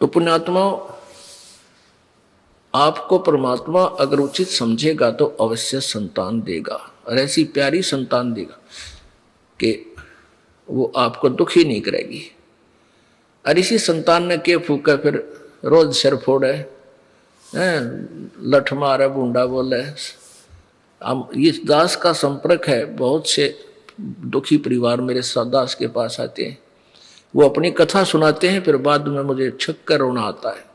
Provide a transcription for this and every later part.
तो पुण्यात्मा, आपको परमात्मा अगर उचित समझेगा तो अवश्य संतान देगा, और ऐसी प्यारी संतान देगा कि वो आपको दुखी नहीं करेगी। और इसी संतान ने के फूका फिर रोज सिर फोड़े, लठ मारे, बूंडा बोले। हम इस दास का संपर्क है, बहुत से दुखी परिवार मेरे साथ दास के पास आते हैं, वो अपनी कथा सुनाते हैं, फिर बाद में मुझे छक्कर रोना आता है।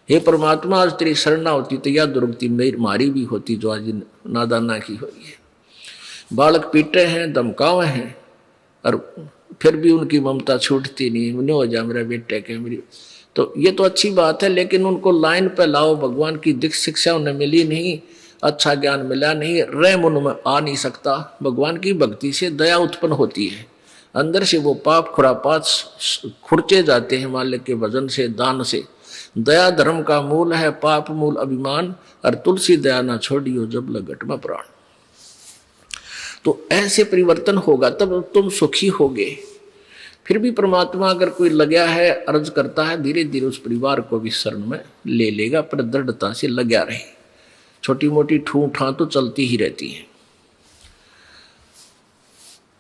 हे परमात्मा, आज तेरी शरणा होती तो या दुर्गति मेरी मारी भी होती जो आज नादाना की हुई है। बालक पीटे हैं, धमकावे हैं, और फिर भी उनकी ममता छूटती नहीं, उन्हें हो जा मेरा बेटे के मेरी। तो ये तो अच्छी बात है, लेकिन उनको लाइन पे लाओ। भगवान की दिख शिक्षा उन्हें मिली नहीं, अच्छा ज्ञान मिला नहीं, रहम उनमें आ नहीं सकता। भगवान की भक्ति से दया उत्पन्न होती है, अंदर से वो पाप खुरापात खुरचे जाते हैं मालिक के भजन से, दान से। दया धर्म का मूल है, पाप मूल अभिमान, और तुलसी दया ना छोड़ियो जब लगट में प्राण। तो ऐसे परिवर्तन होगा तब तुम सुखी होगे। फिर भी परमात्मा अगर कोई लगा है, अर्ज करता है, धीरे धीरे उस परिवार को भी शरण में ले लेगा, पर दृढ़ता से लगा रहे। छोटी मोटी ठू ठा तो चलती ही रहती है।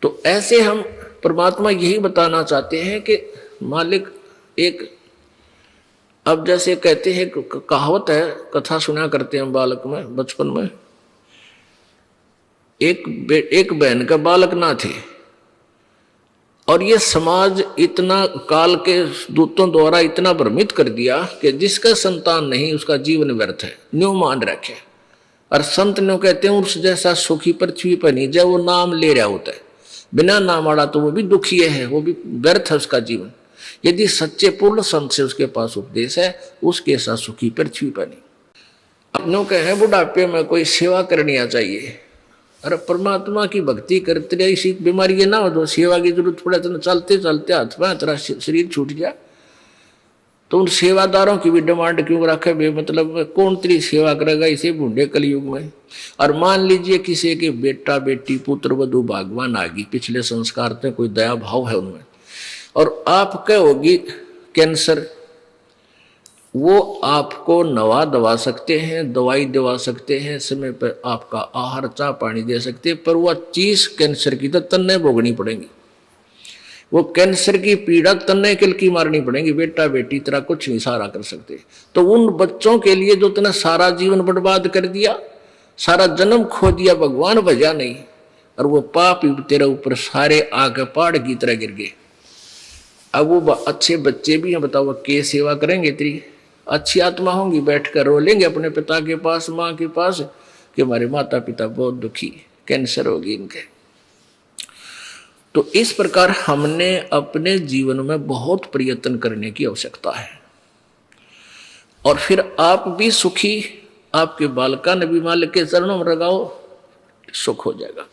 तो ऐसे हम परमात्मा यही बताना चाहते हैं कि मालिक एक, अब जैसे कहते हैं, कहावत है, कथा सुना करते हैं बालक में, बचपन में, एक बहन का बालक ना थे, और ये समाज इतना काल के दूतों द्वारा इतना भ्रमित कर दिया कि जिसका संतान नहीं उसका जीवन व्यर्थ है, न्यू मान रखे। और संत न्यू कहते हैं, उस जैसा सुखी पृथ्वी पर नहीं, जब वो नाम ले रहा होता है, बिना नाम वाला तो वो भी दुखी है, वो भी व्यर्थ है उसका जीवन। यदि सच्चे पूर्ण संत से उसके पास उपदेश है, उसके साथ सुखी पृथ्वी पर नहीं। अपनों के हैं बुढ़ापे में कोई सेवा करनी आ चाहिए, अरे परमात्मा की भक्ति करते रहे, इसी बीमारी ना हो तो सेवा की जरूरत पड़े तो चलते चलते हाथ में तेरा शरीर छूट गया, तो उन सेवादारों की भी डिमांड क्यों रखे बे, मतलब कौन तेरी सेवा करेगा इसे बूढ़े कलयुग में। और मान लीजिए किसी के बेटा बेटी पुत्र वधु भागवान आ गई, पिछले संस्कार में कोई दया भाव है उनमें, और आप कहोगी कैंसर, वो आपको नवा दवा सकते हैं, दवाई दवा सकते हैं, समय पर आपका आहार चाह पानी दे सकते हैं, पर वह चीज कैंसर की तो तन्ने भोगनी पड़ेगी। वो कैंसर की पीड़ा तन्ने किल की मारनी पड़ेगी, बेटा बेटी तरह कुछ नहीं सहारा कर सकते। तो उन बच्चों के लिए जो तूने सारा जीवन बर्बाद कर दिया, सारा जन्म खो दिया, भगवान भजा नहीं, और वो पाप तेरे ऊपर सारे आके पहाड़ की तरह गिर गए। अब वो अच्छे बच्चे भी हैं, बताओ के सेवा करेंगे? तेरी अच्छी आत्मा होंगी, बैठ कर रो लेंगे अपने पिता के पास, माँ के पास, कि हमारे माता पिता बहुत दुखी, कैंसर होगी इनके। तो इस प्रकार हमने अपने जीवन में बहुत प्रयत्न करने की आवश्यकता है, और फिर आप भी सुखी, आपके बालका ने भी मालिक के चरणों में लगाओ, सुख हो जाएगा।